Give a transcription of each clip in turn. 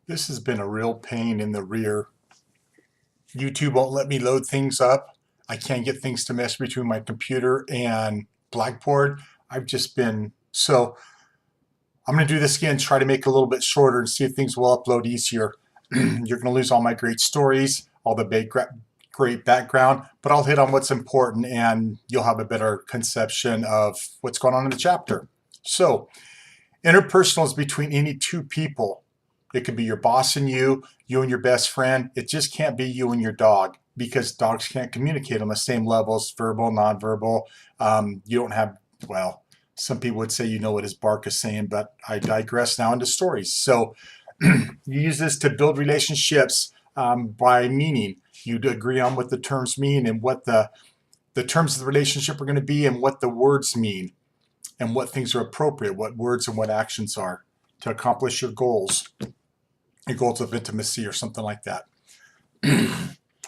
This has been a real pain in the rear. YouTube won't let me load things up. I can't get things to mesh between my computer and Blackboard. I've just been, so I'm going to do this again, try to make it a little bit shorter and see if things will upload easier. You're going to lose all my great stories, all the great background, but I'll hit on what's important and you'll have a better conception of what's going on in the chapter. So, interpersonal is between any two people. It could be your boss and you and your best friend. It just can't be you and your dog because dogs can't communicate on the same levels, verbal, nonverbal. You don't have, well, some people would say you know what his bark is saying, but I digress now into stories. So you use this to build relationships by meaning. You'd agree on what the terms mean and what the terms of the relationship are going to be and what the words mean and what things are appropriate, what words and what actions are to accomplish your goals of intimacy or something like that.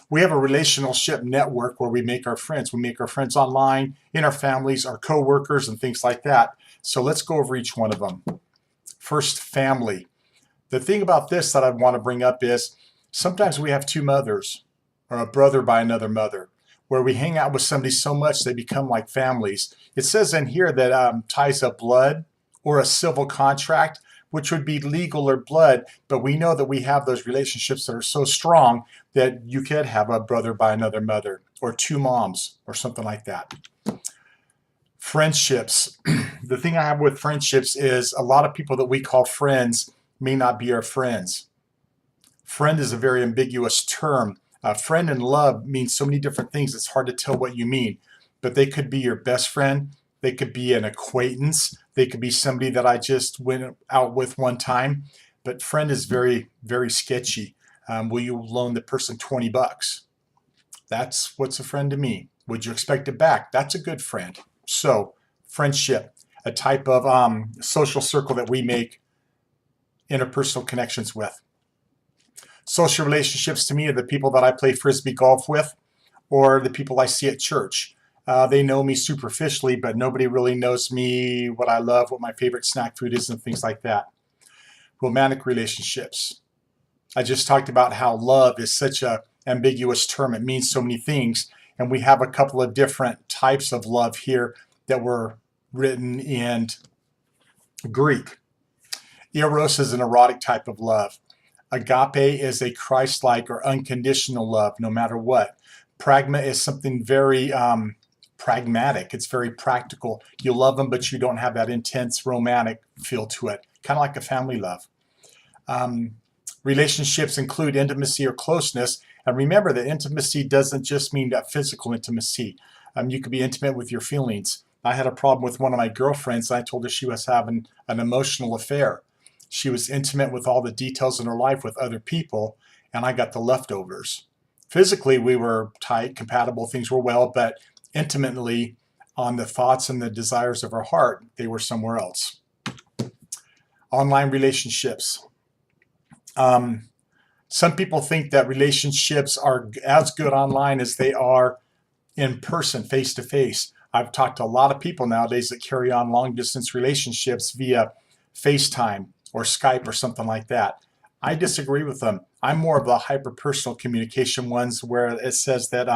We have a relationship network where we make our friends. We make our friends online, in our families, our co-workers, and things like that. So let's go over each one of them. First, family. The thing about this that I want to bring up is sometimes we have two mothers or a brother by another mother where we hang out with somebody so much they become like families. It says in here that ties of blood or a civil contract, which would be legal or blood, but we know that we have those relationships that are so strong that you could have a brother by another mother or two moms or something like that. Friendships. The thing I have with friendships is a lot of people that we call friends may not be our friends. Friend is a very ambiguous term. Friend and love means so many different things, it's hard to tell what you mean, but they could be your best friend. They could be an acquaintance. They could be somebody that I just went out with one time. But friend is very, very sketchy. Will you loan the person 20 bucks? That's what's a friend to me. Would you expect it back? That's a good friend. So friendship, a type of social circle that we make interpersonal connections with. Social relationships to me are the people that I play Frisbee golf with or the people I see at church. They know me superficially, but nobody really knows me, what I love, what my favorite snack food is, and things like that. Romantic relationships. I just talked about how love is such an ambiguous term. It means so many things. And we have a couple of different types of love here that were written in Greek. Eros is an erotic type of love. Agape is a Christ-like or unconditional love, no matter what. Pragma is something very pragmatic. It's very practical. You love them, but you don't have that intense romantic feel to it. Kind of like a family love. Relationships include intimacy or closeness. And remember that intimacy doesn't just mean that physical intimacy. You could be intimate with your feelings. I had a problem with one of my girlfriends. I told her she was having an emotional affair. She was intimate with all the details in her life with other people, and I got the leftovers. Physically, we were tight, compatible, things were well, but intimately on the thoughts and the desires of her heart, they were somewhere else. Online relationships. Some people think that relationships are as good online as they are in person, face to face. I've talked to a lot of people nowadays that carry on long distance relationships via FaceTime or Skype or something like that. I disagree with them. I'm more of the hyper-personal communication ones where it says that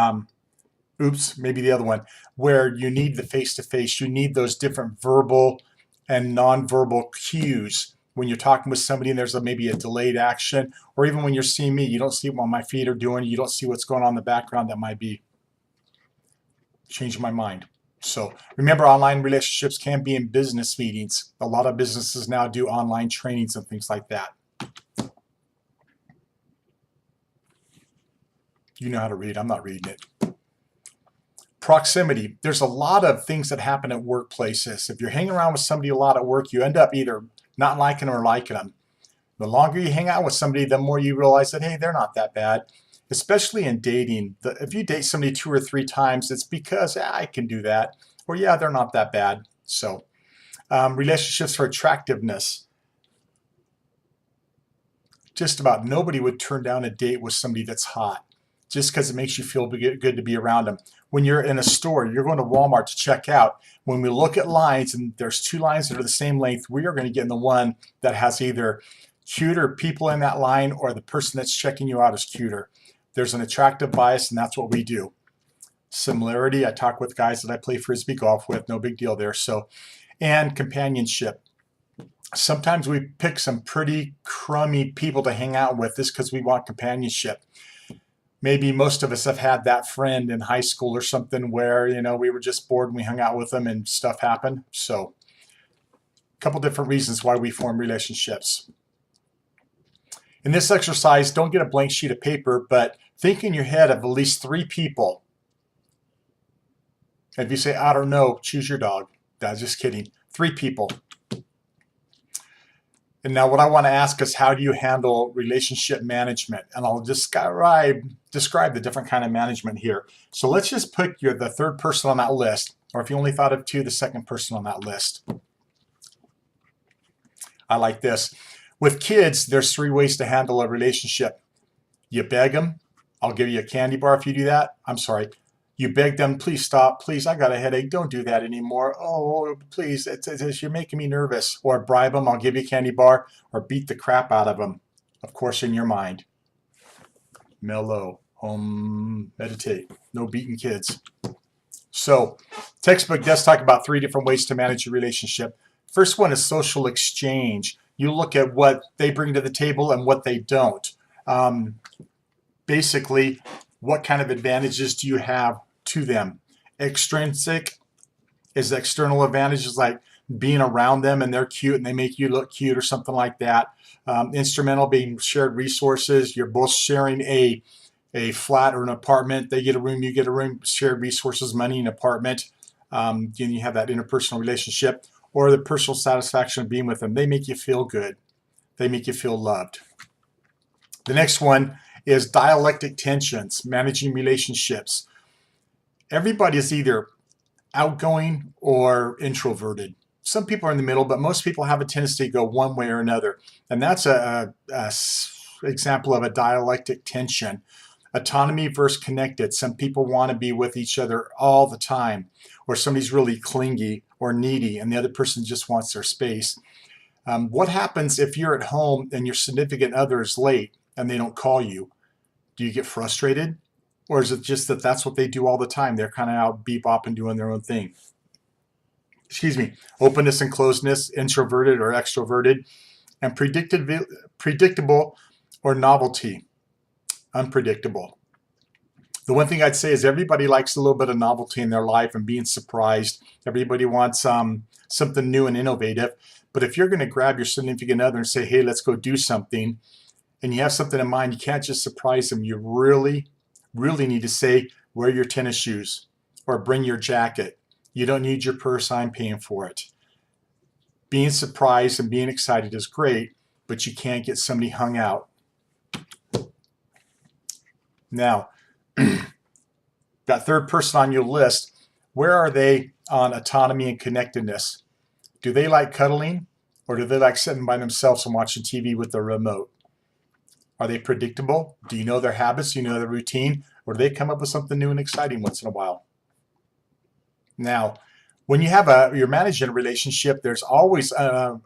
maybe the other one, where you need the face-to-face, you need those different verbal and non-verbal cues. When you're talking with somebody and there's maybe a delayed action, or even when you're seeing me, you don't see what my feet are doing, you don't see what's going on in the background that might be changing my mind. So remember, online relationships can be in business meetings. A lot of businesses now do online trainings and things like that. You know how to read, I'm not reading it. Proximity. There's a lot of things that happen at workplaces. If you're hanging around with somebody a lot at work, you end up either not liking them or liking them. The longer you hang out with somebody, the more you realize that, hey, they're not that bad. Especially in dating. If you date somebody 2 or 3 times, it's because I can do that. Or yeah, they're not that bad. So relationships for attractiveness. Just about nobody would turn down a date with somebody that's hot just because it makes you feel good to be around them. When you're in a store, you're going to Walmart to check out. When we look at lines and there's 2 lines that are the same length, we are going to get in the one that has either cuter people in that line or the person that's checking you out is cuter. There's an attractive bias, and that's what we do. Similarity, I talk with guys that I play frisbee golf with, no big deal there. So, and companionship. Sometimes we pick some pretty crummy people to hang out with just because we want companionship. Maybe most of us have had that friend in high school or something where, we were just bored and we hung out with them and stuff happened. So a couple different reasons why we form relationships. In this exercise, don't get a blank sheet of paper, but think in your head of at least 3 people. If you say, I don't know, choose your dog. No, just kidding. 3 people. And now what I want to ask is, how do you handle relationship management? And I'll describe the different kind of management here. So let's just put the third person on that list, or if you only thought of 2, the second person on that list. I like this. With kids, there's 3 ways to handle a relationship. You beg them. I'll give you a candy bar if you do that. I'm sorry. You beg them, please stop, please, I got a headache, don't do that anymore. Oh, please, you're making me nervous. Or bribe them, I'll give you a candy bar, or beat the crap out of them. Of course, in your mind. Mellow, meditate, no beating kids. So, textbook does talk about 3 different ways to manage a relationship. First one is social exchange. You look at what they bring to the table and what they don't. Basically, what kind of advantages do you have to them? Extrinsic is external advantages like being around them and they're cute and they make you look cute or something like that. Instrumental being shared resources. You're both sharing a flat or an apartment. They get a room, you get a room, shared resources, money, an apartment. You have that interpersonal relationship, or the personal satisfaction of being with them. They make you feel good. They make you feel loved. The next one is dialectic tensions, managing relationships. Everybody is either outgoing or introverted. Some people are in the middle, but most people have a tendency to go one way or another. And that's a example of a dialectic tension. Autonomy versus connected. Some people want to be with each other all the time, or somebody's really clingy or needy and the other person just wants their space. What happens if you're at home and your significant other is late and they don't call you? Do you get frustrated? Or is it just that that's what they do all the time? They're kind of out bebopping doing their own thing. Excuse me. Openness and closeness, introverted or extroverted, and predictable or novelty, unpredictable. The one thing I'd say is everybody likes a little bit of novelty in their life and being surprised. Everybody wants something new and innovative. But if you're going to grab your significant other and say, hey, let's go do something, and you have something in mind, you can't just surprise them. You really, really need to say, wear your tennis shoes or bring your jacket. You don't need your purse, I'm paying for it. Being surprised and being excited is great, but you can't get somebody hung out. Now, that third person on your list, where are they on autonomy and connectedness? Do they like cuddling, or do they like sitting by themselves and watching TV with their remote? Are they predictable? Do you know their habits? Do you know their routine? Or do they come up with something new and exciting once in a while? Now, when you have you're managing a relationship, there's always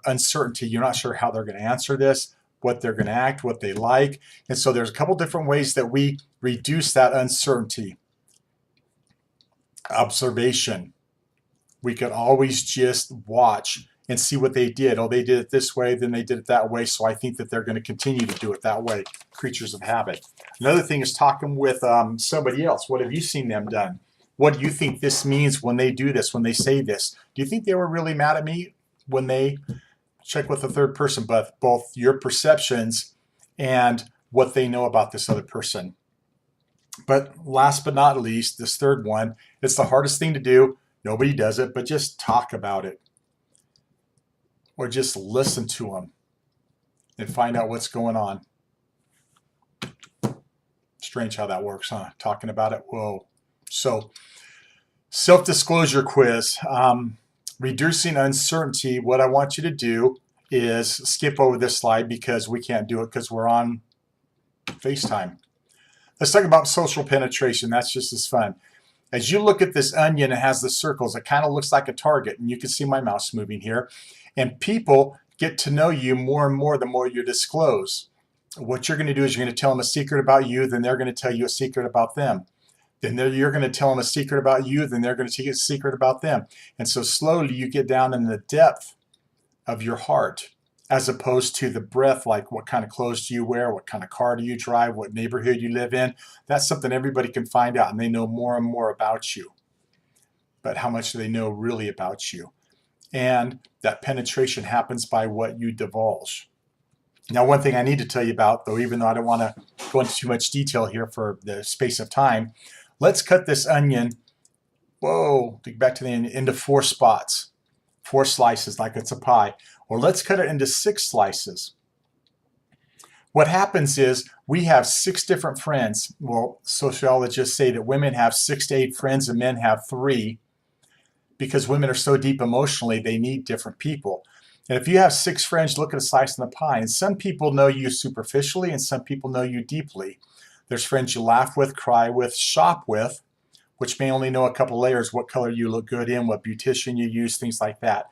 uncertainty. You're not sure how they're going to answer this, what they're going to act, what they like. And so there's a couple different ways that we reduce that uncertainty. Observation. We could always just watch and see what they did. Oh, they did it this way, then they did it that way, so I think that they're going to continue to do it that way. Creatures of habit. Another thing is talking with somebody else. What have you seen them done? What do you think this means when they do this, when they say this? Do you think they were really mad at me when they check with the third person, but both your perceptions and what they know about this other person? But last but not least, this third one, it's the hardest thing to do. Nobody does it, but just talk about it. Or just listen to them and find out what's going on. Strange how that works, huh? Talking about it. Whoa. So, self-disclosure quiz. Reducing uncertainty. What I want you to do is skip over this slide because we can't do it because we're on FaceTime. Let's talk about social penetration. That's just as fun. As you look at this onion, it has the circles. It kind of looks like a target, and you can see my mouse moving here. And people get to know you more and more the more you disclose. What you're going to do is you're going to tell them a secret about you, then they're going to tell you a secret about them. Then you're going to tell them a secret about you, then they're going to tell you a secret about them. And so slowly you get down in the depth of your heart, as opposed to the breadth, like what kind of clothes do you wear, what kind of car do you drive, what neighborhood you live in. That's something everybody can find out, and they know more and more about you. But how much do they know really about you? And that penetration happens by what you divulge. Now, one thing I need to tell you about, though, even though I don't want to go into too much detail here for the space of time, let's cut this onion, back to the onion, into 4 spots, 4 slices like it's a pie. Or let's cut it into 6 slices. What happens is we have 6 different friends. Well, sociologists say that women have 6 to 8 friends and men have 3, because women are so deep emotionally, they need different people. And if you have 6 friends, look at a slice in the pie. And some people know you superficially and some people know you deeply. There's friends you laugh with, cry with, shop with, which may only know a couple layers, what color you look good in, what beautician you use, things like that.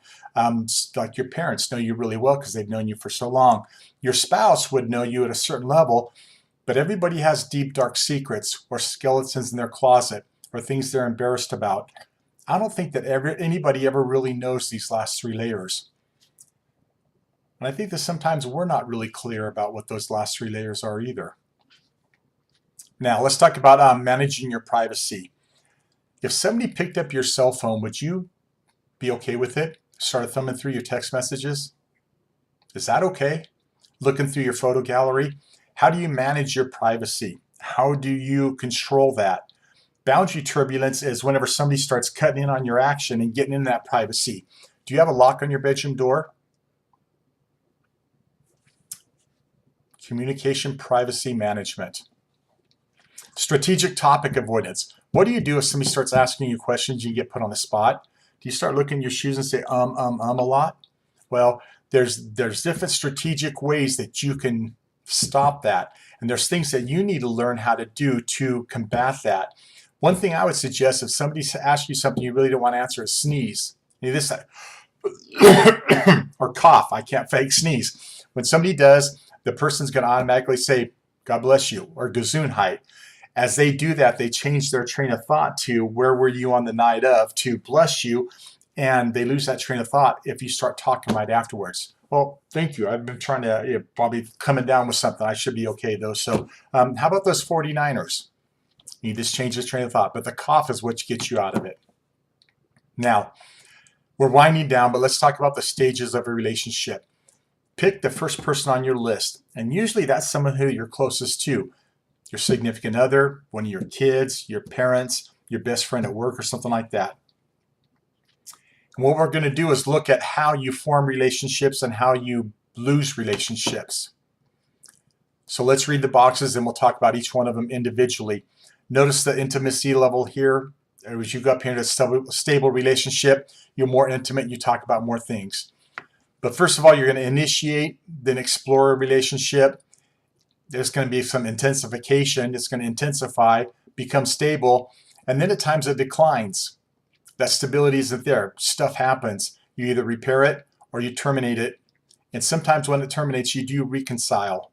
Like your parents know you really well because they've known you for so long. Your spouse would know you at a certain level, but everybody has deep, dark secrets or skeletons in their closet or things they're embarrassed about. I don't think that anybody ever really knows these last 3 layers. And I think that sometimes we're not really clear about what those last 3 layers are either. Now, let's talk about managing your privacy. If somebody picked up your cell phone, would you be okay with it? Started thumbing through your text messages? Is that okay? Looking through your photo gallery? How do you manage your privacy? How do you control that? Boundary turbulence is whenever somebody starts cutting in on your action and getting into that privacy. Do you have a lock on your bedroom door? Communication privacy management. Strategic topic avoidance. What do you do if somebody starts asking you questions and you get put on the spot? Do you start looking in your shoes and say a lot? Well, there's different strategic ways that you can stop that. And there's things that you need to learn how to do to combat that. One thing I would suggest, if somebody asks you something you really don't want to answer, is sneeze. This or cough. I can't fake sneeze. When somebody does, the person's going to automatically say, God bless you, or Gesundheit. As they do that, they change their train of thought to where were you on the night of, to bless you, and they lose that train of thought if you start talking right afterwards. Well, thank you. I've been trying to, probably coming down with something. I should be okay, though. So how about those 49ers? You just change this train of thought, but the cough is what gets you out of it. Now, we're winding down, but let's talk about the stages of a relationship. Pick the first person on your list, and usually that's someone who you're closest to. Your significant other, one of your kids, your parents, your best friend at work, or something like that. And what we're going to do is look at how you form relationships and how you lose relationships. So let's read the boxes and we'll talk about each one of them individually. Notice the intimacy level here. As you go up here to a stable relationship, you're more intimate and you talk about more things. But first of all, you're going to initiate, then explore a relationship. There's going to be some intensification. It's going to intensify, become stable, and then at times it declines. That stability isn't there. Stuff happens. You either repair it or you terminate it. And sometimes when it terminates, you do reconcile.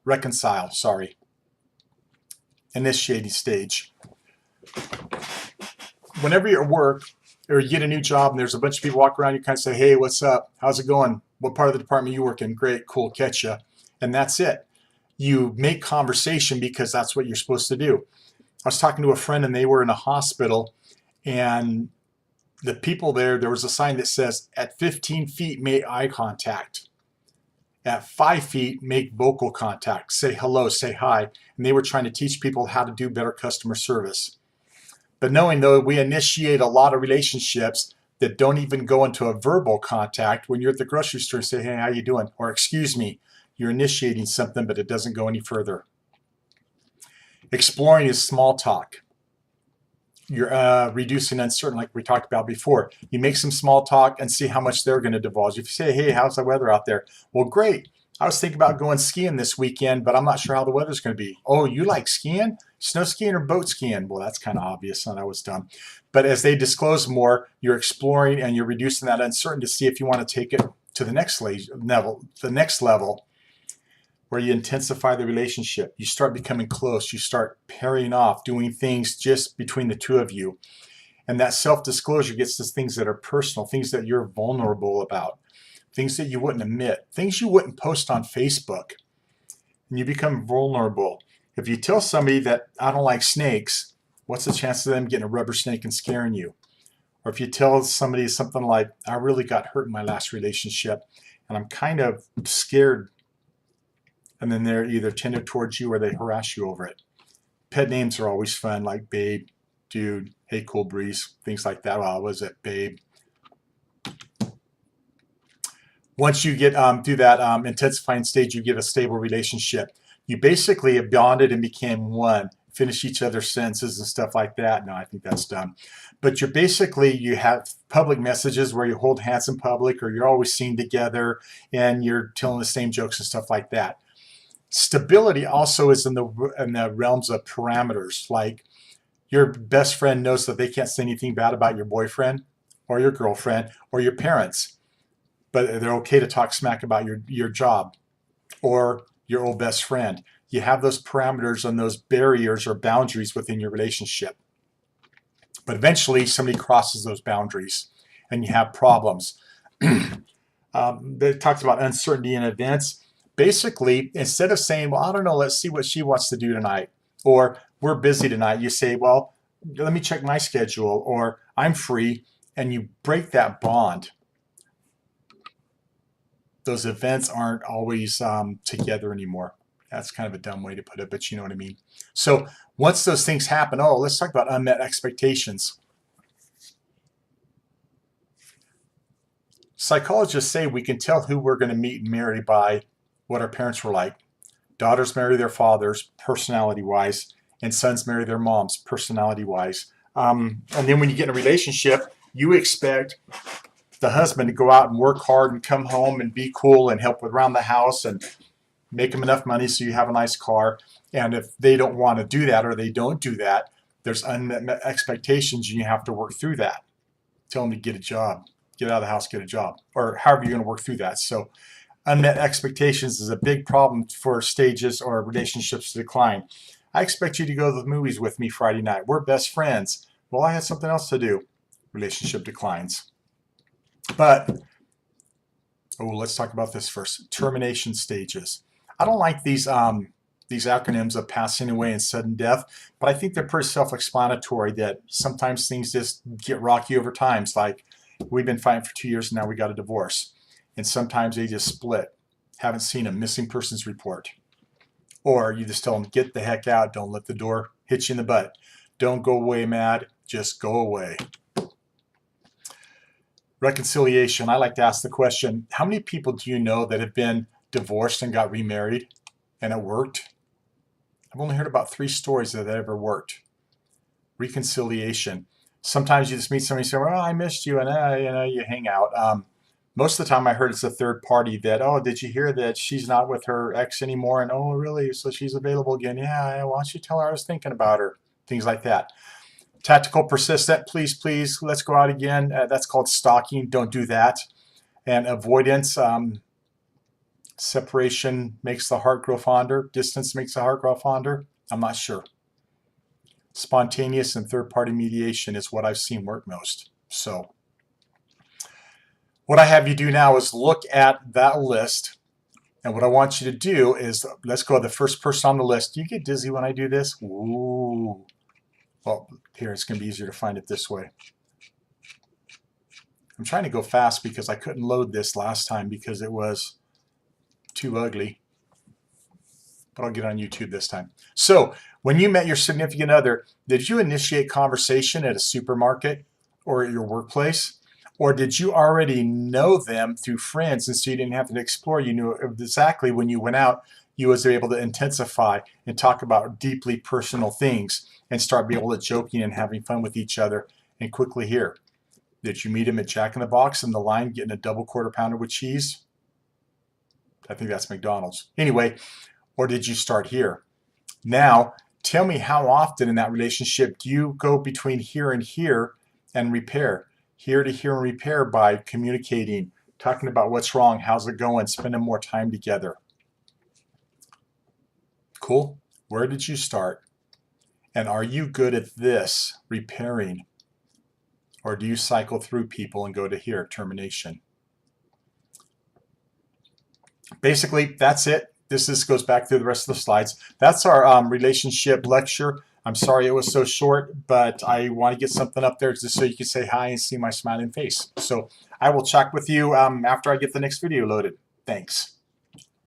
Initiating stage. Whenever you're at work or you get a new job and there's a bunch of people walking around, you kind of say, hey, what's up? How's it going? What part of the department you work in? Great, cool, catch ya. And that's it. You make conversation because that's what you're supposed to do. I was talking to a friend and they were in a hospital, and the people there was a sign that says, at 15 feet, make eye contact. At 5 feet, make vocal contact. Say hello, say hi. And they were trying to teach people how to do better customer service. But knowing, though, we initiate a lot of relationships that don't even go into a verbal contact. When you're at the grocery store and say, hey, how you doing? Or excuse me, you're initiating something, but it doesn't go any further. Exploring is small talk. You're reducing uncertainty, like we talked about before. You make some small talk and see how much they're going to divulge. If you say, hey, how's the weather out there? Well, great. I was thinking about going skiing this weekend, but I'm not sure how the weather's going to be. Oh, you like skiing? Snow skiing or boat skiing? Well, that's kind of obvious, and I was dumb. But as they disclose more, you're exploring and you're reducing that uncertainty to see if you want to take it to the next level, where you intensify the relationship. You start becoming close. You start pairing off, doing things just between the two of you. And that self-disclosure gets to things that are personal, things that you're vulnerable about, things that you wouldn't admit, things you wouldn't post on Facebook. And you become vulnerable. If you tell somebody that I don't like snakes, what's the chance of them getting a rubber snake and scaring you? Or if you tell somebody something like, I really got hurt in my last relationship and I'm kind of scared, and then they're either tender towards you or they harass you over it. Pet names are always fun, like babe, dude, hey, cool breeze, things like that. Well, was it babe? Once you get through that intensifying stage, you get a stable relationship. You basically have bonded and became one, finish each other's sentences and stuff like that. No, I think that's dumb. But you have public messages where you hold hands in public, or you're always seen together and you're telling the same jokes and stuff like that. Stability also is in the realms of parameters. Like your best friend knows that they can't say anything bad about your boyfriend or your girlfriend or your parents, but they're okay to talk smack about your job or your old best friend. You have those parameters and those barriers or boundaries within your relationship. But eventually somebody crosses those boundaries and you have problems. They talked about uncertainty in events. Basically, instead of saying, well, I don't know, let's see what she wants to do tonight, or we're busy tonight, you say, well, let me check my schedule, or I'm free, and you break that bond. Those events aren't always together anymore. That's kind of a dumb way to put it, but you know what I mean. So once those things happen, let's talk about unmet expectations. Psychologists say we can tell who we're going to meet and marry by what our parents were like. Daughters marry their fathers, personality-wise, and sons marry their moms, personality-wise. And then when you get in a relationship, you expect the husband to go out and work hard and come home and be cool and help around the house and make them enough money so you have a nice car. And if they don't want to do that, or they don't do that, there's unmet expectations and you have to work through that. Tell them to get a job, get out of the house, get a job, or however you're going to work through that. So unmet expectations is a big problem for stages or relationships to decline. I expect you to go to the movies with me Friday night. We're best friends. Well, I had something else to do. Relationship declines. But, let's talk about this first. Termination stages. I don't like these acronyms of passing away and sudden death, but I think they're pretty self-explanatory, that sometimes things just get rocky over time. It's like, we've been fighting for 2 years and now we got a divorce. And sometimes they just split. Haven't seen a missing persons report. Or you just tell them, get the heck out. Don't let the door hit you in the butt. Don't go away mad. Just go away. Reconciliation. I like to ask the question, how many people do you know that have been divorced and got remarried and it worked? I've only heard about 3 stories that ever worked. Reconciliation. Sometimes you just meet somebody and say, well, I missed you, and you hang out. Most of the time I heard it's a third party that, did you hear that she's not with her ex anymore? And, really? So she's available again? Yeah, why don't you tell her I was thinking about her? Things like that. Tactical, persistent, please, let's go out again. That's called stalking. Don't do that. And avoidance, separation makes the heart grow fonder. Distance makes the heart grow fonder. I'm not sure. Spontaneous and third-party mediation is what I've seen work most. So what I have you do now is look at that list. And what I want you to do is, let's go to the first person on the list. Do you get dizzy when I do this? Ooh. Well, here, it's going to be easier to find it this way. I'm trying to go fast because I couldn't load this last time because it was too ugly. But I'll get on YouTube this time. So, when you met your significant other, did you initiate conversation at a supermarket or at your workplace? Or did you already know them through friends, and so you didn't have to explore? You knew exactly when you went out, you was able to intensify and talk about deeply personal things and start being able to joking and having fun with each other and quickly hear. Did you meet him at Jack in the Box in the line getting a double quarter pounder with cheese? I think that's McDonald's. Anyway, or did you start here? Now, tell me, how often in that relationship do you go between here and here and repair? Here to here and repair by communicating, talking about what's wrong, how's it going, spending more time together. Cool. Where did you start? And are you good at this, repairing? Or do you cycle through people and go to here, termination? Basically, that's it. This goes back through the rest of the slides. That's our relationship lecture. I'm sorry it was so short, but I want to get something up there just so you can say hi and see my smiling face. So I will check with you after I get the next video loaded. Thanks.